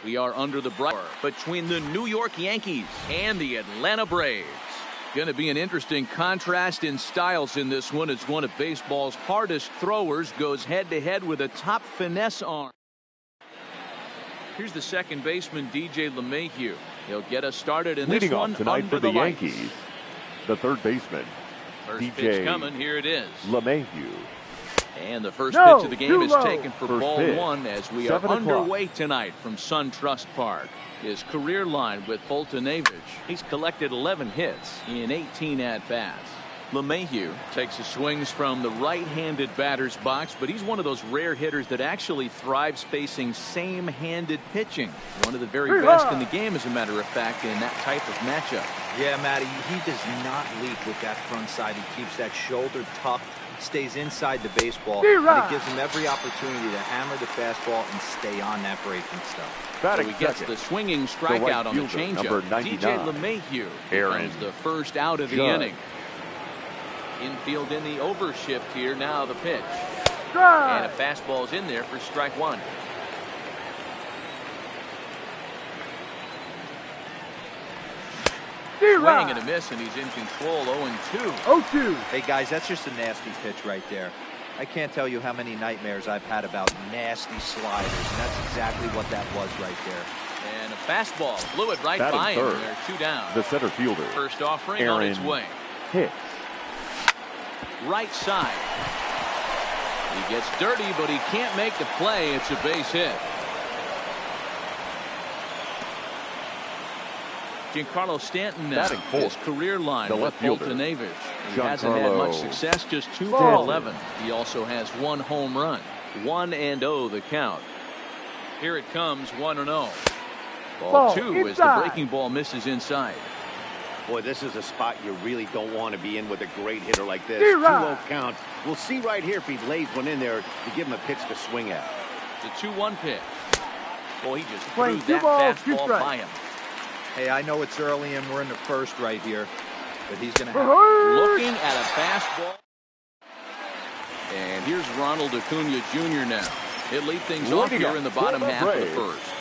We are under the bright between the New York Yankees and the Atlanta Braves. Going to be an interesting contrast in styles in this one as one of baseball's hardest throwers goes head-to-head with a top finesse arm. Here's the second baseman, DJ LeMahieu. He'll get us started in Leading this one off tonight under for the lights. Yankees, the third baseman, First pitch coming. Here it is. LeMahieu. And the first pitch of the game is low. taken for First ball pitch, one as we are 7 o'clock. underway tonight from SunTrust Park. His career line with Boltonevich. He's collected 11 hits in 18 at-bats. LeMahieu takes his swings from the right-handed batter's box, but he's one of those rare hitters that actually thrives facing same-handed pitching. One of the very best in the game, as a matter of fact, in that type of matchup. Yeah, Matty, he does not leap with that front side. He keeps that shoulder tucked, stays inside the baseball, and it gives him every opportunity to hammer the fastball and stay on that breaking stuff. So he gets the swinging strikeout on the changeup. DJ LeMahieu becomes the first out of the inning. Infield in the overshift here. Now the pitch. And a fastball's in there for strike one. Swing and a miss, and he's in control. 0-2. 0-2. Hey, guys, that's just a nasty pitch right there. I can't tell you how many nightmares I've had about nasty sliders, and that's exactly what that was right there. And a fastball blew it right Batting by him. third, They're two down. the center fielder, First offering on its way. Hicks. Right side. He gets dirty, but he can't make the play. It's a base hit. Giancarlo Stanton now, his career line the with left fielder, Boltonevich. He hasn't had much success, just 2 for 11. He also has 1 home run. 1-0 the count. Here it comes, 1-0. Ball 2 as the breaking ball misses inside. Boy, this is a spot you really don't want to be in with a great hitter like this. 2-0 count. We'll see right here if he lays one in there to give him a pitch to swing at. The 2-1 pitch. Boy, he just threw that fastball by him. Hey, I know it's early and we're in the first right here, but he's going to have... Looking at a fastball. And here's Ronald Acuna Jr. now. He'll lead things off here in the bottom half of the first.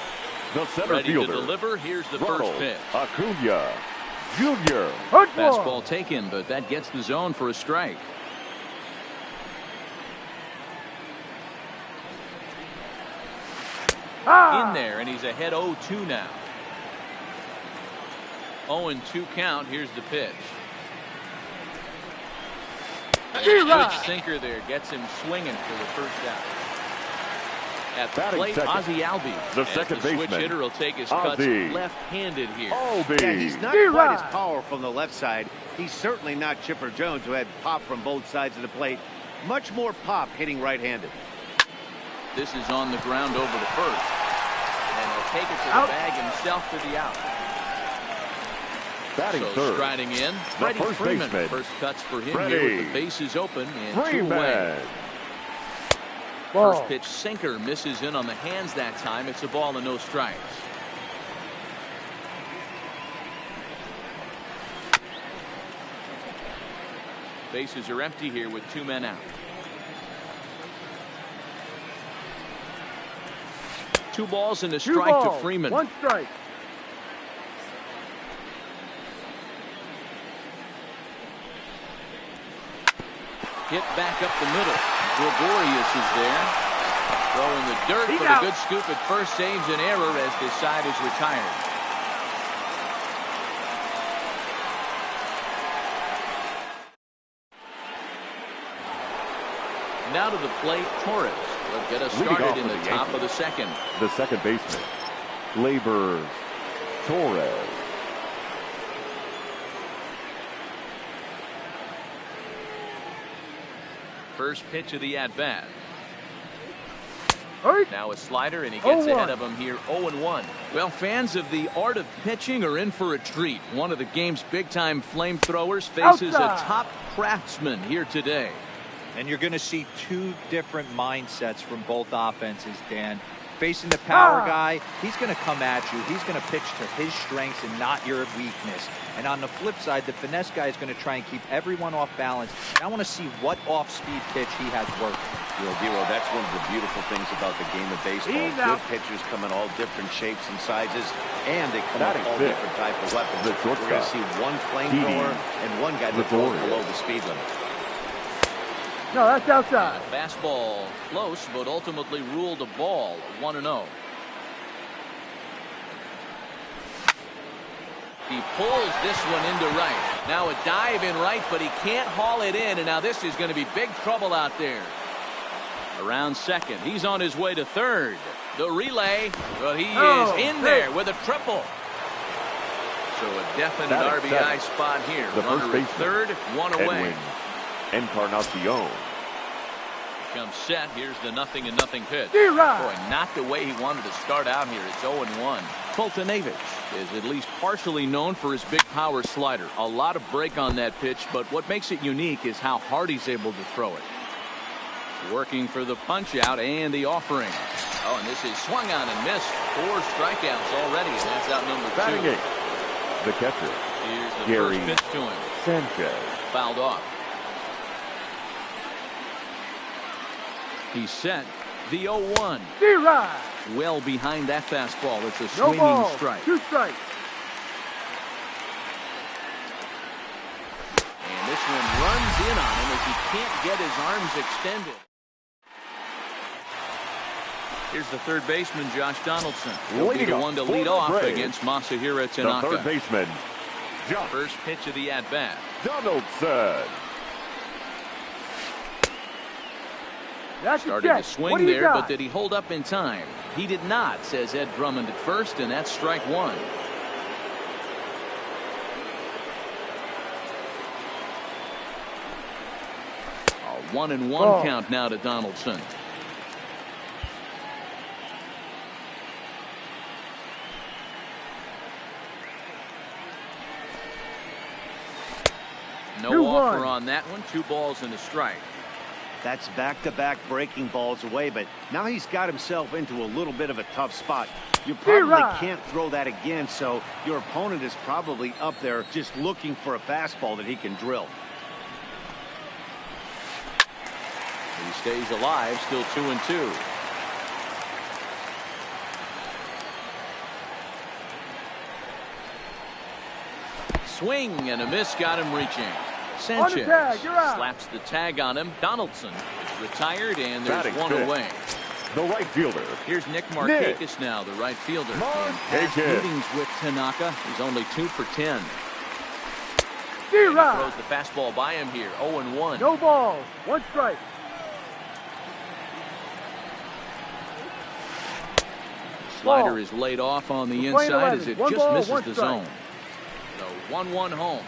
The center Ready fielder, to deliver. Here's the Ronald first pitch. Acuna Jr. Fastball taken, but that gets the zone for a strike. In there, and he's ahead 0-2 now. 0-2 count. Here's the pitch. Good sinker there. Gets him swinging for the first out. At the plate, Ozzie Albies. The second baseman. Switch hitter will take his cuts left-handed here. Yeah, he's not quite as powerful from the left side. He's certainly not Chipper Jones, who had pop from both sides of the plate. Much more pop hitting right-handed. This is on the ground over to first. And he'll take it to the bag himself for the out. Batting so third, striding in, Freddie Freeman. First cuts for him here with the bases open and 2 away. First pitch sinker misses in on the hands that time. It's a ball and no strikes. Bases are empty here with 2 men out. 2 balls and a strike to Freeman. 1 strike. Hit back up the middle. Gregorius is there. Throwing the dirt, but a good scoop at first saves an error as the side is retired. Now to the plate, Torres. Will get us started in the top of the second. The second baseman, Gleyber Torres. First pitch of the at-bat. Now a slider, and he gets ahead of him here, 0-1. Well, fans of the art of pitching are in for a treat. One of the game's big-time flamethrowers faces a top craftsman here today. And you're going to see 2 different mindsets from both offenses, Dan. facing the power guy, he's going to come at you. He's going to pitch to his strengths and not your weakness. And on the flip side, the finesse guy is going to try and keep everyone off balance. And I want to see what off-speed pitch he has working. Dero, that's one of the beautiful things about the game of baseball. Good pitchers come in all different shapes and sizes, and they come out all different type of weapons. We're going to see one flamethrower and one guy that throws below the speed limit. No, that's outside. Fastball close, but ultimately ruled a ball. 1-0. He pulls this one into right. Now a dive in right, but he can't haul it in, and now this is going to be big trouble out there. Around second. He's on his way to third. The relay, but he is in there with a triple. So a definite RBI spot here. The Runner first at third, one away. Encarnacion. Comes set. Here's the 0-0 pitch. Boy, not the way he wanted to start out here. It's 0-1. Fultonavich is at least partially known for his big power slider. A lot of break on that pitch, but what makes it unique is how hard he's able to throw it. Working for the punch out and the offering. Oh, and this is swung on and missed. 4 strikeouts already, and that's out number 2. Batting eighth, the catcher. Here's the Gary first pitch to him. Sanchez. Fouled off. He's set. The 0-1. Well behind that fastball. It's a swinging strike. 2 strikes. And this one runs in on him as he can't get his arms extended. Here's the third baseman, Josh Donaldson. He'll be the one to lead off against Masahiro Tanaka. The third baseman, Josh. First pitch of the at-bat. Donaldson. Started to swing there, but did he hold up in time? He did not, says Ed Drummond at first, and that's strike 1. A 1-1 count now to Donaldson. No offer on that one. 2 balls and a strike. That's back-to-back breaking balls away, but now he's got himself into a little bit of a tough spot. You probably can't throw that again, so your opponent is probably up there just looking for a fastball that he can drill. He stays alive, still 2-2. Swing and a miss, got him reaching. Sanchez slaps the tag on him. Donaldson is retired, and there's one away. The right fielder. Here's Nick Markakis now, the right fielder. In past meetings with Tanaka, he's only 2 for 10. He throws the fastball by him here. 0-1. No balls. 1 strike. Slider is laid off on the inside as it just misses the zone. So 1-1 home.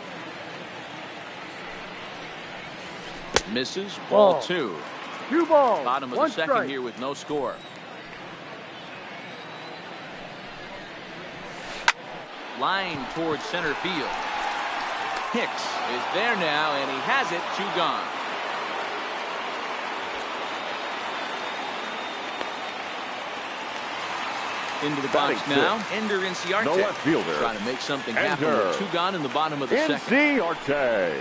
Misses. Ball 2. 2 balls. Bottom of the second here with no score. Line towards center field. Hicks is there now, and he has it. 2 gone. Into the box now. Ender Inciarte. The left fielder. Trying to make something happen with 2 gone in the bottom of the second. Inciarte.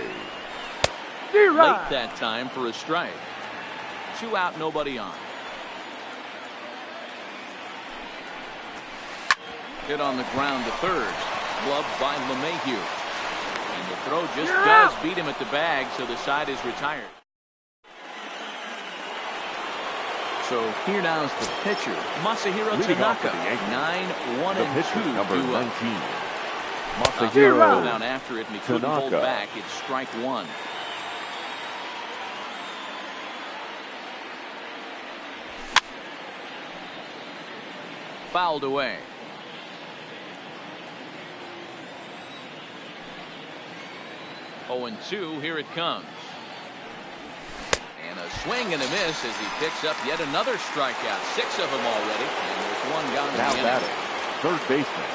Late that time for a strike. 2 out, nobody on. Hit on the ground to third. Gloved by LeMahieu. And the throw just does beat him at the bag, so the side is retired. So here now is the pitcher, Masahiro Tanaka. 9-1-2. Number 19. Masahiro down after it, and he couldn't hold back. It's strike 1. Fouled away. Oh, 0-2. Here it comes. And a swing and a miss as he picks up yet another strikeout. 6 of them already, and there's 1 gone in the inning. Third baseman.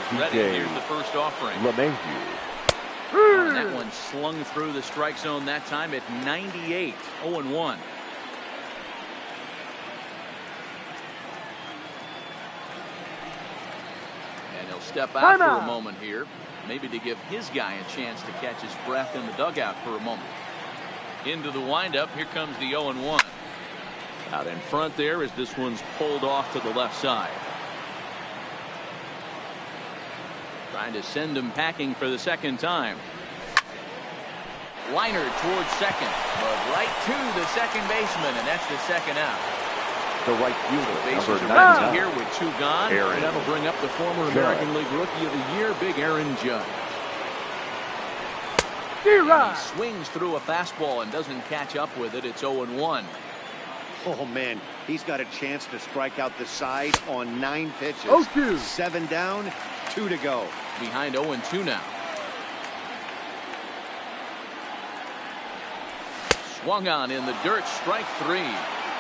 He's ready. Here's the first offering. LeMahieu. And that one slung through the strike zone that time at 98. 0-1. And he'll step out for a moment here, maybe to give his guy a chance to catch his breath in the dugout for a moment. Into the windup, here comes the 0-1. Out in front there as this one's pulled off to the left side. Trying to send him packing for the second time. Liner towards second, but right to the second baseman, and that's the second out. The right fielder, Bases number are 9. empty here with 2 gone. Aaron. That'll bring up the former American League Rookie of the Year, Big Aaron Judge. He swings through a fastball and doesn't catch up with it. It's 0-1. Oh, man, he's got a chance to strike out the side on 9 pitches. 0-2. 7 down, 2 to go. Behind 0-2 now. Swung on in the dirt, strike 3.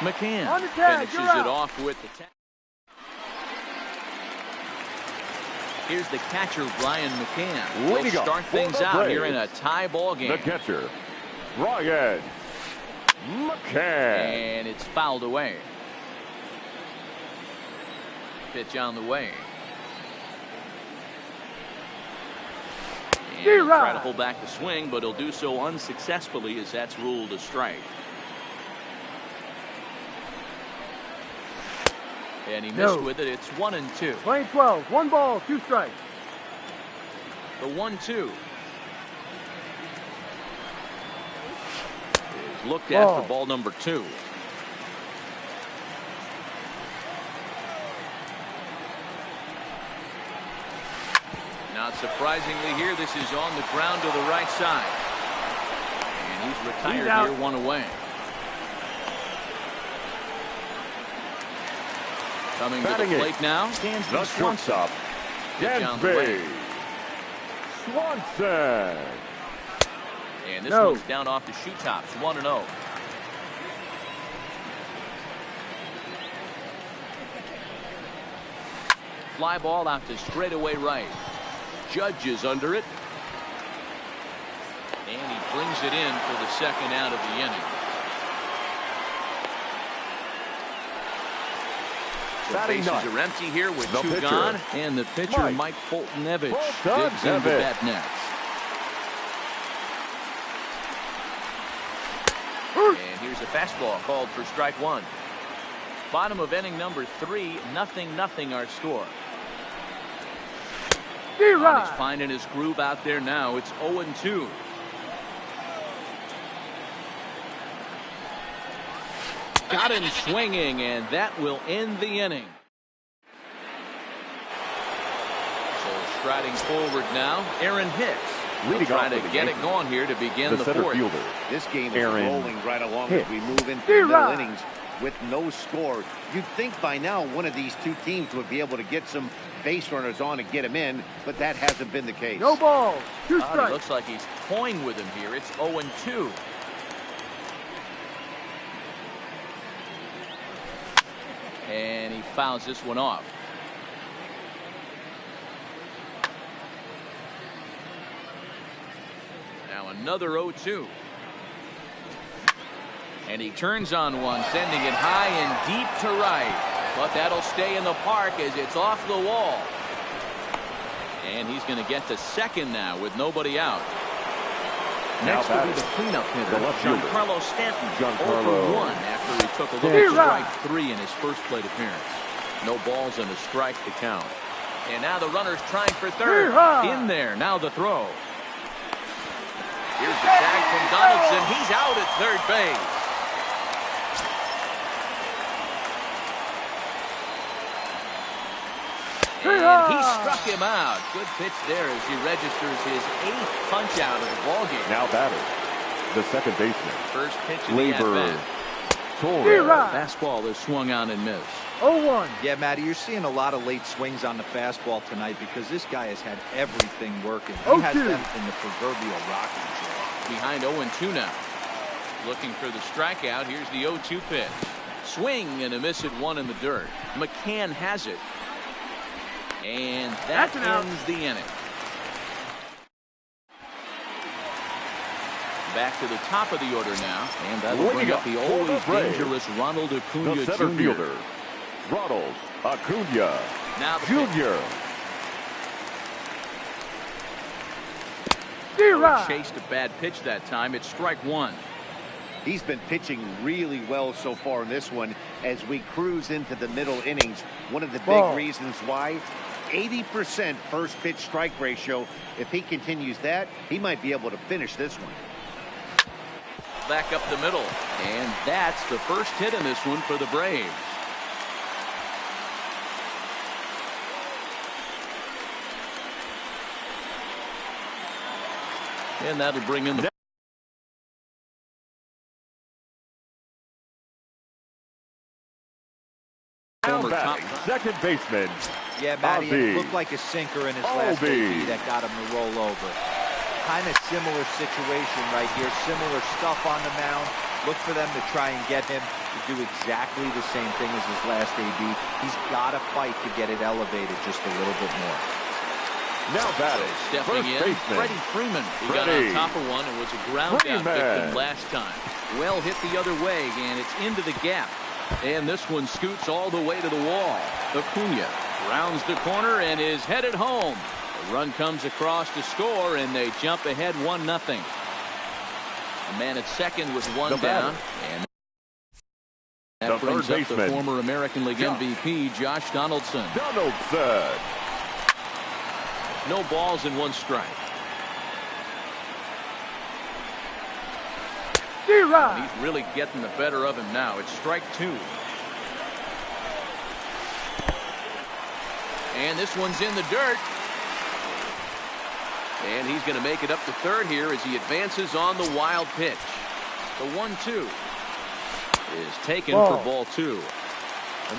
McCann On the tag, finishes it off with the tag. Here's the catcher, Brian McCann. He'll start things out here in a tie ball game. The catcher, Brian McCann. And it's fouled away. Pitch on the way. And he'll try to hold back the swing, but he'll do so unsuccessfully as that's ruled a strike. And he missed with it. It's 1-2. Playing 12. 1 ball, 2 strikes. The 1-2 is looked at for ball number 2. Not surprisingly here, this is on the ground to the right side. And he's retired here, 1 away. Coming to the plate now, the shortstop, Dansby Swanson. And this one's down off the shoe tops, 1-0. Fly ball out to straightaway right. Judge is under it. And he brings it in for the second out of the inning. The bases are empty here with 2 gone. And the pitcher, Mike Foltynewicz, digs into that next. And here's a fastball called for strike 1. Bottom of inning number 3, 0-0 our score. He's finding his groove out there now. It's 0-2. Got him swinging, and that will end the inning. So striding forward now, Aaron Hicks. Leading trying to get it going here to begin the fourth. Fielder. This game is rolling right along as we move into the middle innings with no score. You'd think by now one of these 2 teams would be able to get some base runners on and get him in, but that hasn't been the case. No ball, 2 strikes. It looks like he's toying with him here. It's 0-2. And he fouls this one off. Now another 0-2. And he turns on one, sending it high and deep to right. But that'll stay in the park as it's off the wall. And he's going to get to second now with nobody out. Next will be the cleanup hitter, Giancarlo Stanton. 0-1 after he took a little strike 3 in his first plate appearance. No balls and a strike to count. And now the runner's trying for third. In there, now the throw. Here's the tag from Donaldson. He's out at third base. And he struck him out. Good pitch there as he registers his 8th punch out of the ballgame. Now batter, the second baseman. First pitch of the at-bat. Fastball is swung on and missed. 0-1. Yeah, Matty, you're seeing a lot of late swings on the fastball tonight because this guy has had everything working. He has them in the proverbial rocking chair. Behind 0-2 now. Looking for the strikeout. Here's the 0-2 pitch. Swing and a miss at 1 in the dirt. McCann has it. And that ends the inning. Back to the top of the order now. And that'll bring up the always dangerous Ronald Acuna The center Jr. fielder, Ronald Acuna Now the Jr. He chased a bad pitch that time. It's strike one. He's been pitching really well so far in this one as we cruise into the middle innings. One of the big reasons why, 80% first pitch strike ratio. If he continues that, he might be able to finish this one. Back up the middle. And that's the first hit in this one for the Braves. And that'll bring in the former top second baseman. Yeah, Matty, it looked like a sinker in his last AB that got him to roll over. Kind of similar situation right here. Similar stuff on the mound. Look for them to try and get him to do exactly the same thing as his last AB. He's got to fight to get it elevated just a little bit more. Now batting, stepping in, Freddie Freeman. He got on top of one and was a ground down victim last time. Well hit the other way, and it's into the gap. And this one scoots all the way to the wall. Acuna rounds the corner and is headed home. The run comes across to score, and they jump ahead 1-0. A man at second with one down. And that brings up the former American League MVP, Josh Donaldson. No balls and one strike. He's really getting the better of him now. It's strike two. And this one's in the dirt. And he's going to make it up to third here as he advances on the wild pitch. The 1-2 is taken for ball two.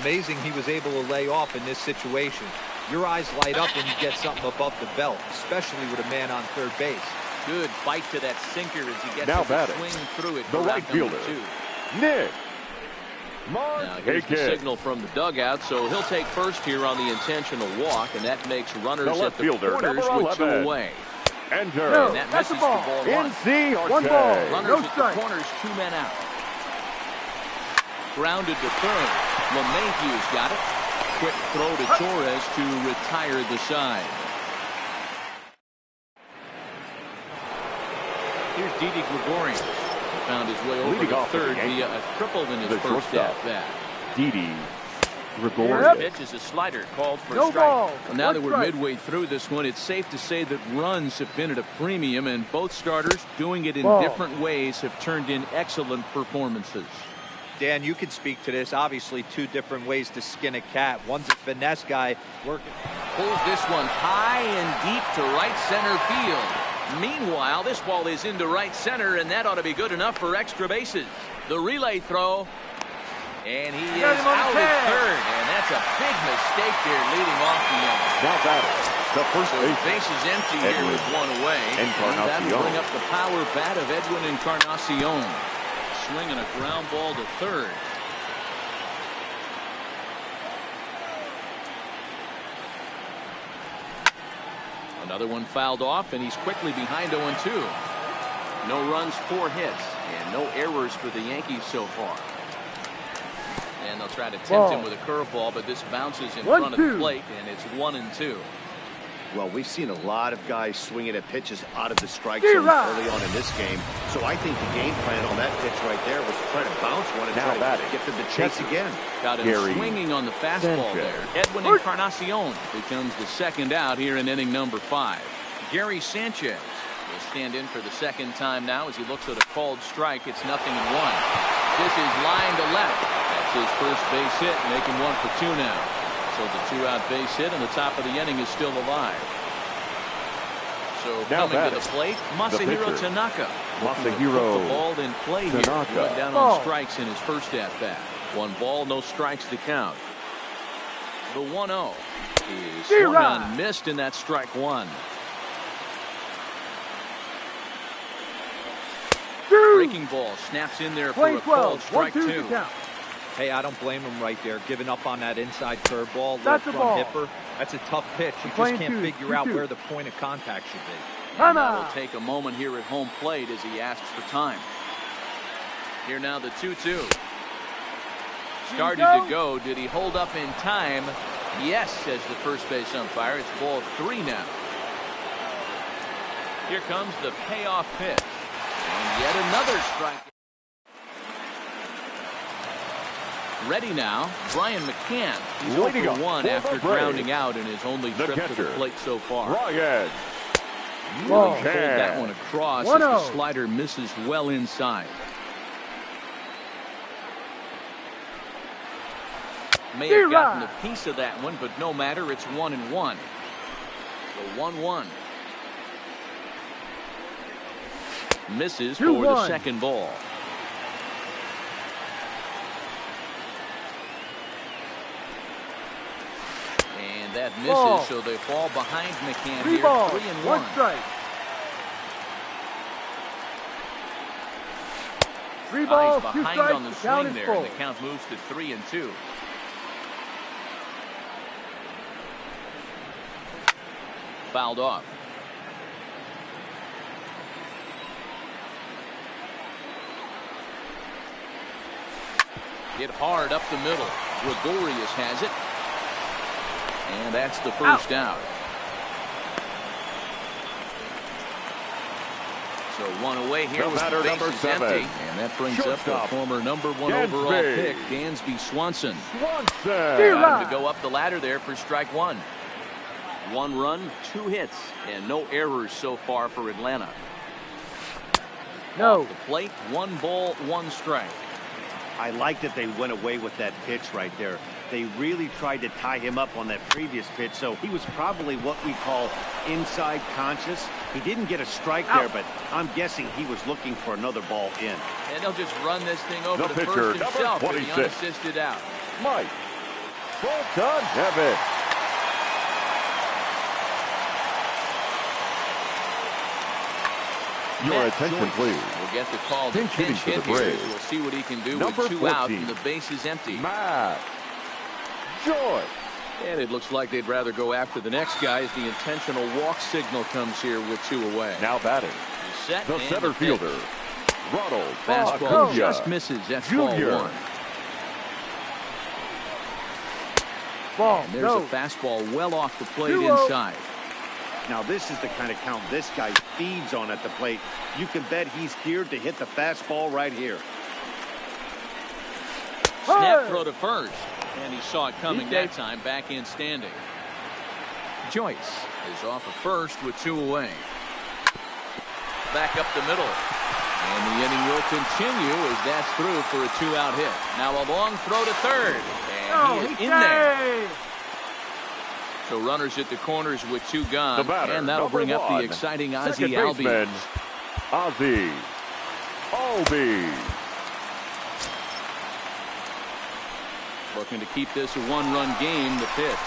Amazing he was able to lay off in this situation. Your eyes light up when you get something above the belt, especially with a man on third base. Good bite to that sinker as he gets now to swing through it. The right fielder, Nick. Now here's the signal from the dugout, so he'll take first here on the intentional walk, and that makes runners at the corners with two away. Enter. And that misses the ball one. One ball. Runners at the corners, 2 men out. Grounded to third. LeMahieu's got it. Quick throw to Torres to retire the side. Here's Didi Gregorius. He found his way over to third via a triple in his first at-bat. Didi Gregorius. Pitch is a slider called for a strike. Well, now that we're midway through this one, it's safe to say that runs have been at a premium, and both starters, doing it in different ways, have turned in excellent performances. Dan, you can speak to this. Obviously, two different ways to skin a cat. One's a finesse guy working. Pulls this one high and deep to right center field. Meanwhile, this ball is into right center, and that ought to be good enough for extra bases. The relay throw. And he is out at third. And that's a big mistake here leading off the end. Now batting, the first base is empty here with one away. And that'll bring up the power bat of Edwin Encarnacion. Swinging a ground ball to third. Another one fouled off, and he's quickly behind 0-2. No runs, 4 hits, and no errors for the Yankees so far. And they'll try to tempt him with a curveball, but this bounces in front of the plate, and it's 1-2. Well, we've seen a lot of guys swinging at pitches out of the strike zone early on in this game. So I think the game plan on that pitch right there was to try to bounce one and try to get them to chase again. Got him swinging on the fastball there. Edwin Encarnacion becomes the second out here in inning number 5. Gary Sanchez will stand in for the second time now as he looks at a called strike. It's 0-1. This is line to left. That's his first base hit, making 1 for 2 now. So the 2-out base hit, and the top of the inning is still alive. So now coming to the plate, Masahiro Tanaka. Masahiro the ball in play here. He went down on strikes in his first at-bat. 1 ball, no strikes to count. The 1-0 is swung on, missed, and that's strike 1. Breaking ball snaps in there for a called strike 2. Hey, I don't blame him right there, giving up on that inside curveball, little front hipper. That's a tough pitch. You just can't figure out where the point of contact should be. And that'll take a moment here at home plate as he asks for time. Here now the 2-2. Started to go. Did he hold up in time? Yes, says the first base umpire. It's ball 3 now. Here comes the payoff pitch. And yet another strike. Ready now, Brian McCann. He's 0 for 1 after grounding out in his only trip to the plate so far. Ryan. Really pulled that one across as the slider misses well inside. May have gotten a piece of that one, but no matter, it's 1-1. So 1-1. Misses for the second ball. And that misses, so they fall behind McCann here, 3-1. One strike. 3 balls, 2 behind strikes, on the the count swing is there, full. and the count moves to 3-2. Fouled off. Hit hard up the middle. Gregorius has it. And that's the first out. So one away here with the bases empty. And that brings up the former #1 overall pick, Dansby Swanson. Time to go up the ladder there for strike one. 1 run, 2 hits, and no errors so far for Atlanta. No. Off the plate, 1 ball, 1 strike. I like that they went away with that pitch right there. They really tried to tie him up on that previous pitch, so he was probably what we call inside conscious. He didn't get a strike there, but I'm guessing he was looking for another ball in. And they'll just run this thing over to first himself for the unassisted out. Mike Fulton-Heavitt. Your attention, please. We'll get the call. Pinch hitting for the Braves. We'll see what he can do with 2 out and the base is empty. Matt Joy. And it looks like they'd rather go after the next guy as the intentional walk signal comes here with 2 away. Now batting. Set the center fielder, Ronald fastball Acuna just misses. That's Jr. ball 1. Ball. And there's a fastball well off the plate inside. Now this is the kind of count this guy feeds on at the plate. You can bet he's geared to hit the fastball right here. Snap throw to first. And he saw it coming that time, back in standing. Joyce is off of first with 2 away. Back up the middle. And the inning will continue as that's through for a 2-out hit. Now a long throw to third. And he is in there. So runners at the corners with 2 gone. And that'll bring up the exciting Ozzie Albies. Ozzie Albies. Looking to keep this a 1-run game. The pitch.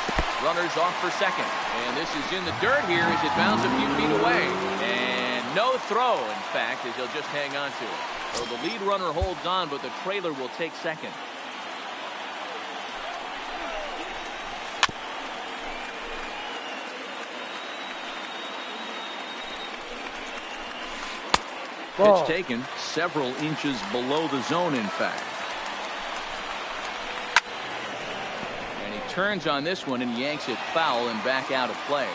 Runners off for second. And this is in the dirt here as it bounds a few feet away. And no throw, in fact, as he'll just hang on to it. So the lead runner holds on, but the trailer will take second. Pitch taken several inches below the zone, in fact. And he turns on this one and yanks it foul and back out of play.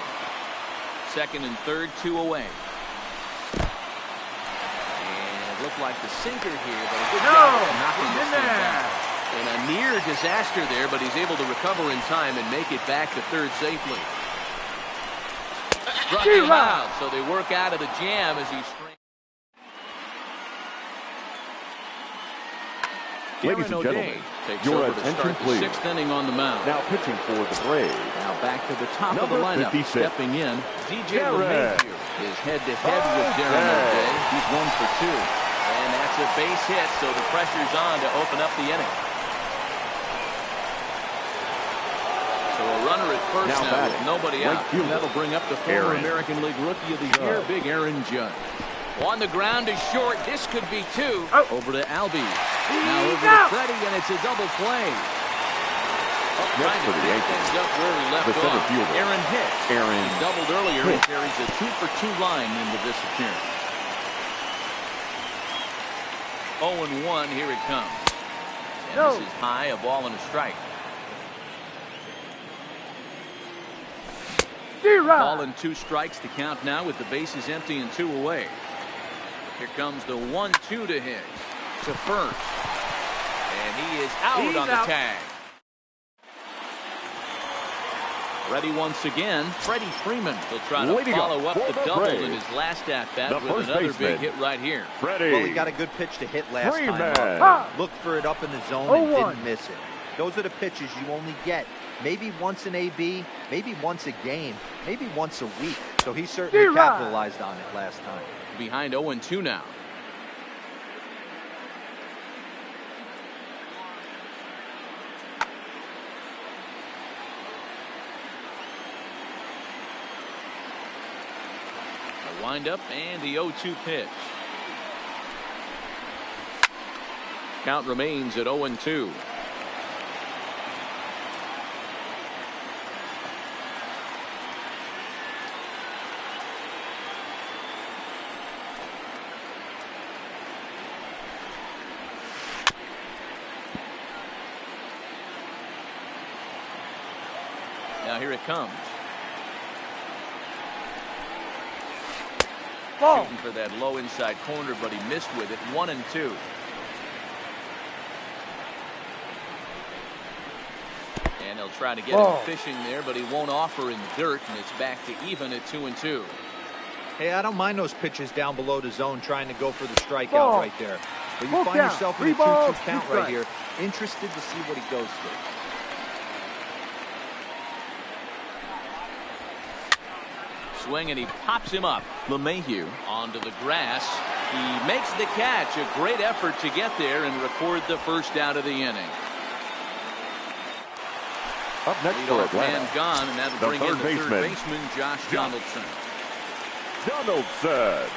Second and third, 2 away. And it looked like the sinker here, but a good job of knocking this thing down. And a near disaster there, but he's able to recover in time and make it back to third safely. Struck him out, so they work out of the jam as he's. Ladies and gentlemen, your attention, please. 6th inning on the mound. Now pitching for the Braves. Now back to the top of the lineup. 56. Stepping in, DJ LeMahieu is head-to-head with Darren O'Day. He's 1 for 2. And that's a base hit, so the pressure's on to open up the inning. So a runner at first now with nobody out. That'll bring up the former American League Rookie of the Year, Big Aaron Judge. On the ground is short. This could be 2. Over to Albies. Now over to Freddie, and it's a double play. Trying to pick things up where he left off. Aaron Hicks. He doubled earlier and carries a 2 for 2 line into this appearance. 0-1. Here it comes. And this is high, a ball and a strike. Ball and 2 strikes to count now with the bases empty and 2 away. Here comes the 1-2 to Hicks. To first. And he is out on the tag. Ready once again, Freddie Freeman will try to follow up the double in his last at-bat with another big hit right here. Freddie. Well, he got a good pitch to hit last time up. Looked for it up in the zone and didn't miss it. Those are the pitches you only get maybe once an AB, maybe once a game, maybe once a week. So he certainly capitalized on it last time. Behind 0-2 now. Wind-up and the 0-2 pitch. Count remains at 0-2. Now here it comes. Shooting for that low inside corner, but he missed with it. 1-2. And he'll try to get him fishing there, but he won't offer in the dirt, and it's back to even at 2-2. Hey, I don't mind those pitches down below the zone trying to go for the strikeout right there. But you find yourself in a 2-2 count right here. Interested to see what he goes for. Swing, and he pops him up. LeMahieu onto the grass. He makes the catch. A great effort to get there and record the first out of the inning. Up next for Atlanta, man gone, and that'll bring in the third baseman, Josh Donaldson. Donaldson.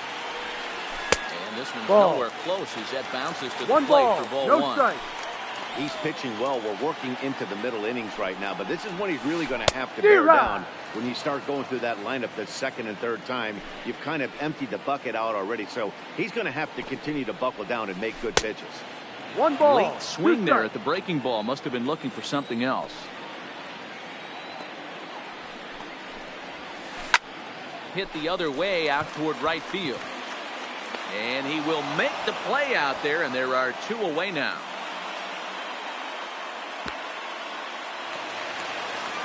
And this one's nowhere close as that bounces to the plate for ball 1. Strike. He's pitching well. We're working into the middle innings right now, but this is when he's really going to have to bear down. When you start going through that lineup the second and third time, you've kind of emptied the bucket out already, so he's going to have to continue to buckle down and make good pitches. Late swing there at the breaking ball. Must have been looking for something else. Hit the other way out toward right field. And he will make the play out there, and there are 2 away now.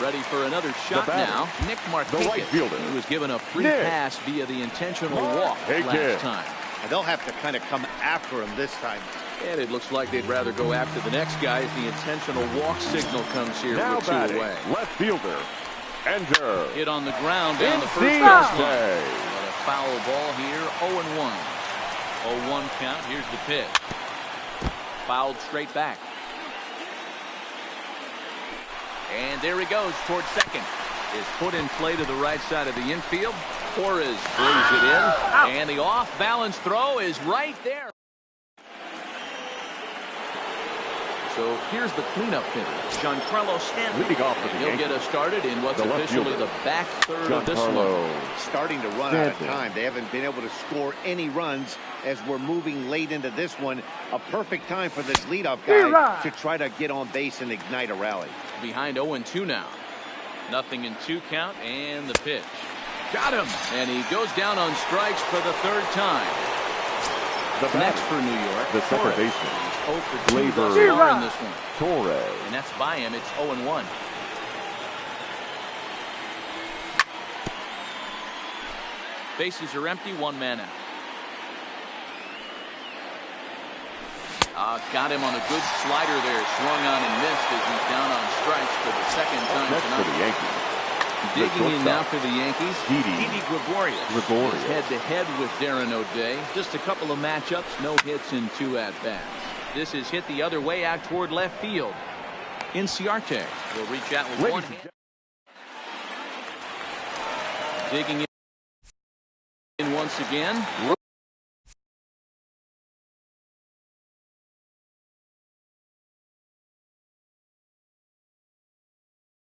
Ready for another shot now. Nick Martinez. Right fielder. He was given a free pass via the intentional walk last time. And they'll have to kind of come after him this time. And it looks like they'd rather go after the next guy as the intentional walk signal comes here Now with 2 batting, away. left fielder. Enter. Hit on the ground down the first baseline. But a foul ball here. 0-1. 0-1 count. Here's the pitch. Fouled straight back. And there he goes towards second. Is put in play to the right side of the infield. Torres brings it in. And the off-balance throw is right there. So here's the cleanup hitter, Giancarlo Stanton. Leading off for the He'll get us started in what's officially the back third of this one. Starting to run out of time. They haven't been able to score any runs as we're moving late into this one. A perfect time for this leadoff guy to try to get on base and ignite a rally. Behind 0-2 now. 0-2 count and the pitch. Got him. And he goes down on strikes for the 3rd time. Next for New York, the second baseman. 0 for 2 thus far in this one. Torres. And that's by him. It's 0-1. Bases are empty. 1 man out. Got him on a good slider there. Swung on and missed as he's down on strikes for the 2nd time Next tonight. for the Yankees. Digging in now for the Yankees, Didi Gregorius. He's head-to-head with Darren O'Day. Just a couple of matchups, no hits in 2 at-bats. This is hit the other way out toward left field. Inciarte will reach out with one hand. Digging in once again.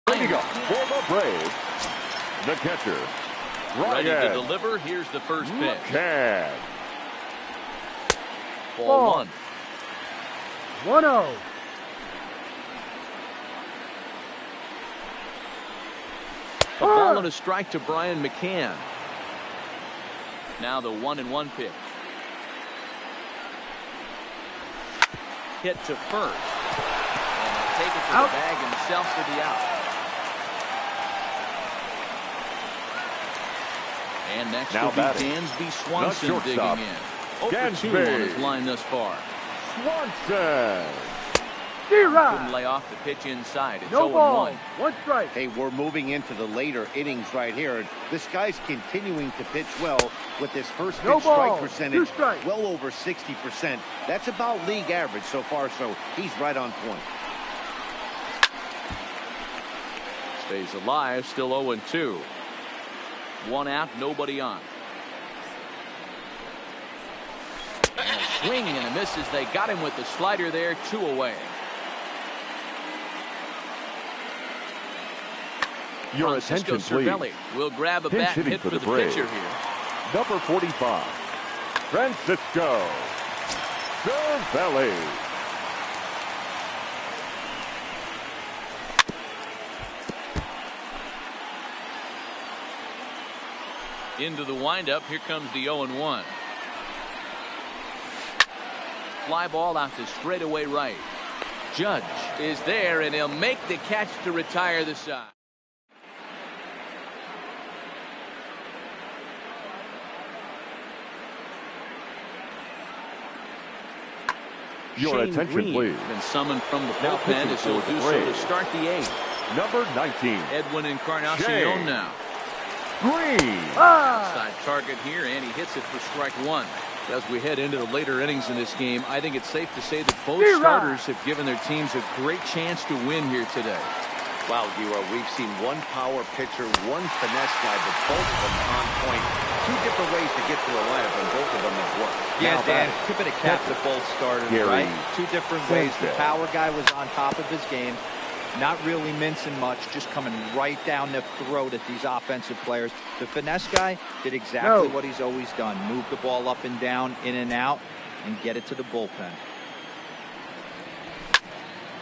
Ready to go for the Braves. The catcher, Ready to deliver. Here's the first pitch. Can. Ball 1. 1-0. A ball and a strike to Brian McCann. Now the 1-1 pitch. Hit to first. And he'll take it to the bag himself for the out. And next now will be Dansby Swanson digging in. 0-for-2 on his line thus far. Swanson. Couldn't lay off the pitch inside. It's No 0-1. ball. One strike. Hey, we're moving into the later innings right here. This guy's continuing to pitch well with his first pitch strike percentage well over 60%. That's about league average so far, so he's right on point. Stays alive, still 0-2. One out, nobody on. And a swing and a miss as they got him with the slider there, 2 away. Your Francisco attention, please. Cervelli will grab a Pinch bat and hitting hit for the Braves. pitcher here. Number 45, Francisco Cervelli. Into the windup, here comes the 0-1. Fly ball out to straightaway right. Judge is there, and he'll make the catch to retire the side. Your Shane attention, Green please. Been summoned from the Now bullpen pitching as he'll for the do so to Braves. start the 8th. Number 19, Edwin Encarnacion Shane now. Green. Side target here, and he hits it for strike 1. As we head into the later innings in this game, I think it's safe to say that both starters have given their teams a great chance to win here today. Wow, Giro, we've seen one power pitcher, one finesse guy, but both of them on point. 2 different ways to get to the lineup, and both of them have worked. Yeah, Now Dan, back. tip of the cap to both starters, Gary right? 2 different ways. The Sanchez. power guy was on top of his game. Not really mincing much, just coming right down the throat at these offensive players. The finesse guy did exactly what he's always done. Move the ball up and down, in and out, and get it to the bullpen.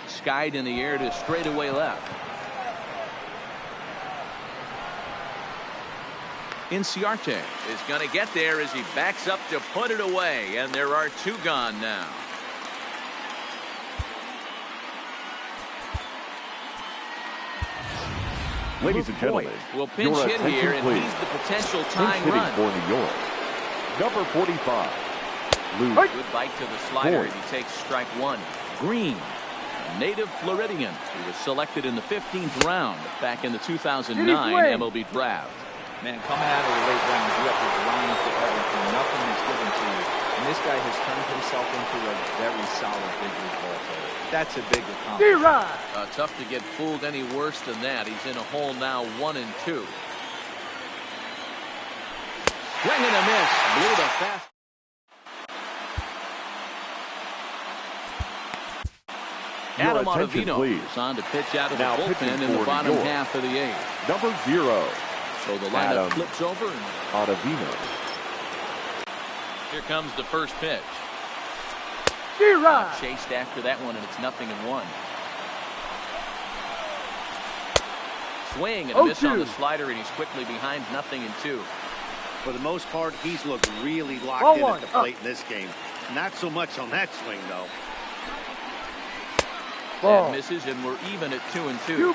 Skied in the air to straightaway left. Inciarte is going to get there as he backs up to put it away, and there are 2 gone now. Ladies and gentlemen, will pinch your hit attention, here, and please. he's the potential Pinch tying hitting run. for New York. Number 45, Lou. Good bite to the slider, Boyd. and he takes strike 1. Green, a native Floridian, who was selected in the 15th round back in the 2009 MLB draft. Man, coming out of the late rounds, you have to grind for everything. Nothing is given to you. And this guy has turned himself into a very solid big league ball player. That's a big accomplishment. Tough to get fooled any worse than that. He's in a hole now, 1-2. Swing and a miss. Blew the fast. Adam Your attention, Ottavino please. is on to pitch out of Now the pitching bullpen in the for bottom New York. half of the 8th. Number 0, So the lineup Adam flips over. And Ottavino. here comes the first pitch. Chased after that one, and it's 0-1. Swing and a miss on the slider, and he's quickly behind 0-2. For the most part, he's looked really locked in at the plate in this game. Not so much on that swing, though. That misses, and we're even at 2-2.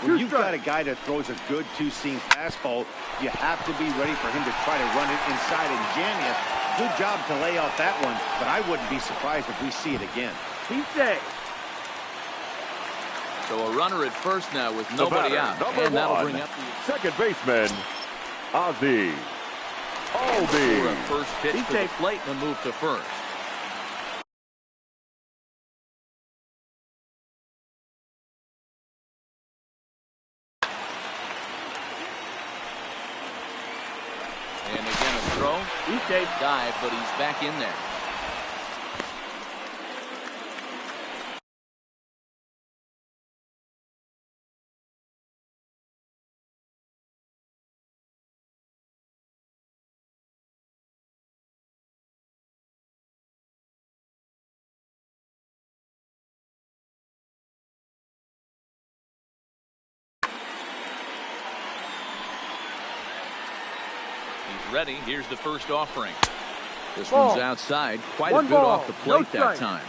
When you've got a guy that throws a good 2-seam fastball, you have to be ready for him to try to run it inside and jam you. Good job to lay off that one, but I wouldn't be surprised if we see it again. So a runner at first now with nobody out, Number and that'll 1, bring up the second baseman, Ozzie for a Albies. first pitch to the plate and a move to first. And again a throw. Dive, but he's back in there. Ready, here's the first offering. This Ball. one's outside, quite One a bit ball, off the no plate that strike. time.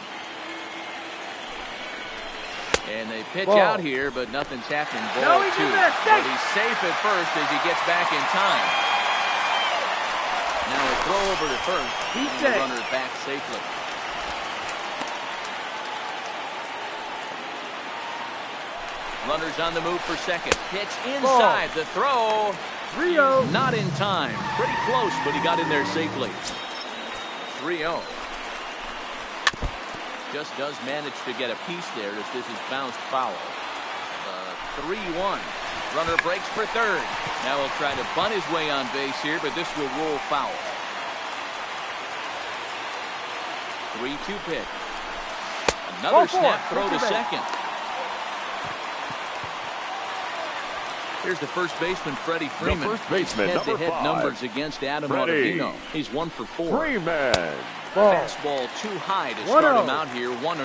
And they pitch Ball. out here, but nothing's happening. No, Ball he's 2. in there, But safe. he's safe at first as he gets back in time. Now a throw over to first. He's and the safe. runner back safely. Runners on the move for second. Pitch inside. The throw. Rio. Not in time. Pretty close, but he got in there safely. 3-0. Just does manage to get a piece there as this is bounced foul. 3-1. Runner breaks for third. Now he'll try to bunt his way on base here, but this will roll foul. 3-2 pitch. Another snap throw to second. Here's the first baseman, Freddie Freeman. The first baseman, number Head-to-head 5. numbers against Adam Freddie. Ottavino. He's 1 for 4. Freeman. Ball. Fastball too high to start him out here, 1-0.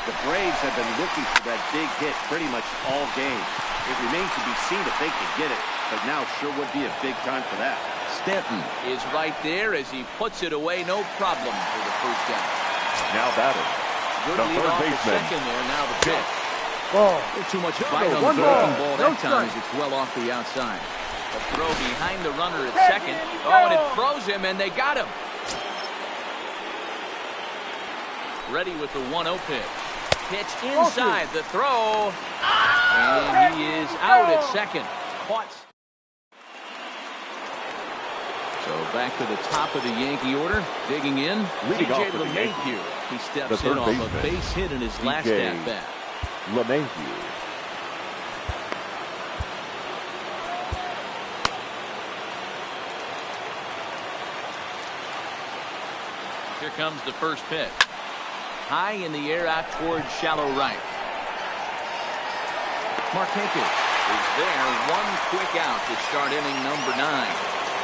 The Braves have been looking for that big hit pretty much all game. It remains to be seen if they can get it, but now sure would be a big time for that. Stanton is right there as he puts it away, no problem for the first down. Now batting. Good The lead third off the baseman. second there, now the pitch. Ball. A little too much bite on One the breaking ball, ball no that time strike. as it's well off the outside. A throw behind the runner at second. Oh, and it throws him, and they got him. Ready with the 1-0 pitch. Pitch inside the throw. And he is out at second. Caught. So back to the top of the Yankee order. Digging in. Leading off TJ for the LeMahieu. He The steps third in off a baseman, base hit in his last TJ at-bat. LeMahieu. Here comes the first pitch. High in the air out towards shallow right. Marquez is there. One quick out to start inning number 9.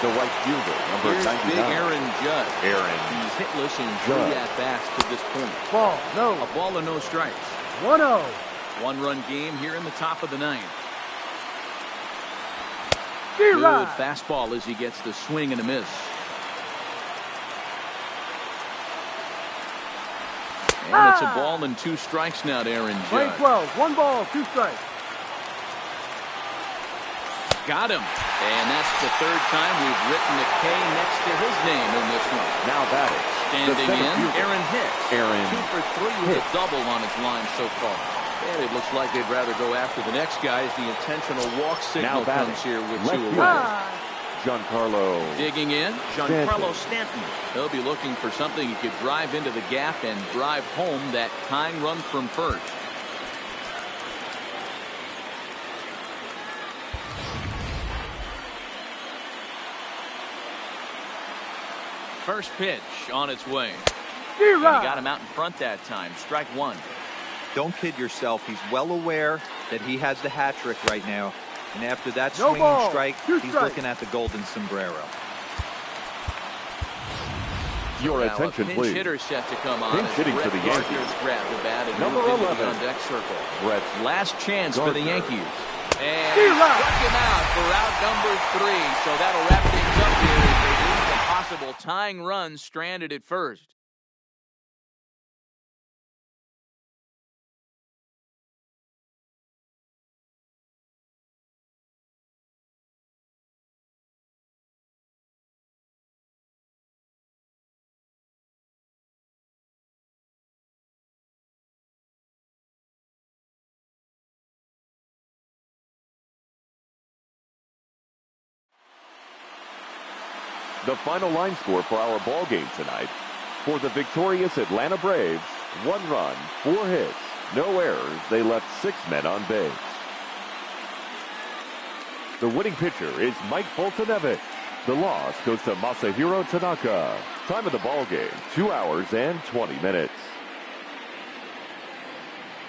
The right fielder, number Here's 99. big Aaron Judd. Aaron He's hitless in Judd. 3 at-bats to this point. Ball. No. A ball and no strikes. 1-0. One-run game here in the top of the 9th. Good Good fastball as he gets the swing and a miss. And it's a ball and 2 strikes now to Aaron Play Judd. 12. 1 ball, 2 strikes. Got him. And that's the 3rd time we've written a K next to his name in this one. Now batting. Standing The center in, fielder, Aaron Hicks. Aaron 2 for 3 with a double on his line so far. And it looks like they'd rather go after the next guy as the intentional walk signal batting. comes here with Left 2 fielder. away. Giancarlo. Digging in, Giancarlo Stanton. He'll be looking for something he could drive into the gap and drive home that tying run from first. First pitch on its way. And he got him out in front that time. Strike 1. Don't kid yourself. He's well aware that he has the hat trick right now. And after that No swinging ball. strike, 2 he's strikes. looking at the golden sombrero. Your Now attention, a pinch please. hitter set to come on. Pinch as hitting Brett for the Gardner's Yankees. grabbed the bat and Number moved into the 11. on-deck circle. Brett Last chance for the Gardner. Yankees. And He struck him out for out number 3. So that'll wrap things up here as they leave a possible tying run stranded at first. The final line score for our ball game tonight. For the victorious Atlanta Braves, 1 run, 4 hits, no errors. They left 6 men on base. The winning pitcher is Mike Fulton-Evitt. The loss goes to Masahiro Tanaka. Time of the ball game, 2 hours and 20 minutes.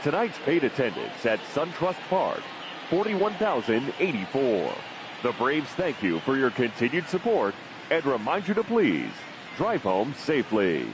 Tonight's paid attendance at SunTrust Park, 41,084. The Braves thank you for your continued support and remind you to please drive home safely.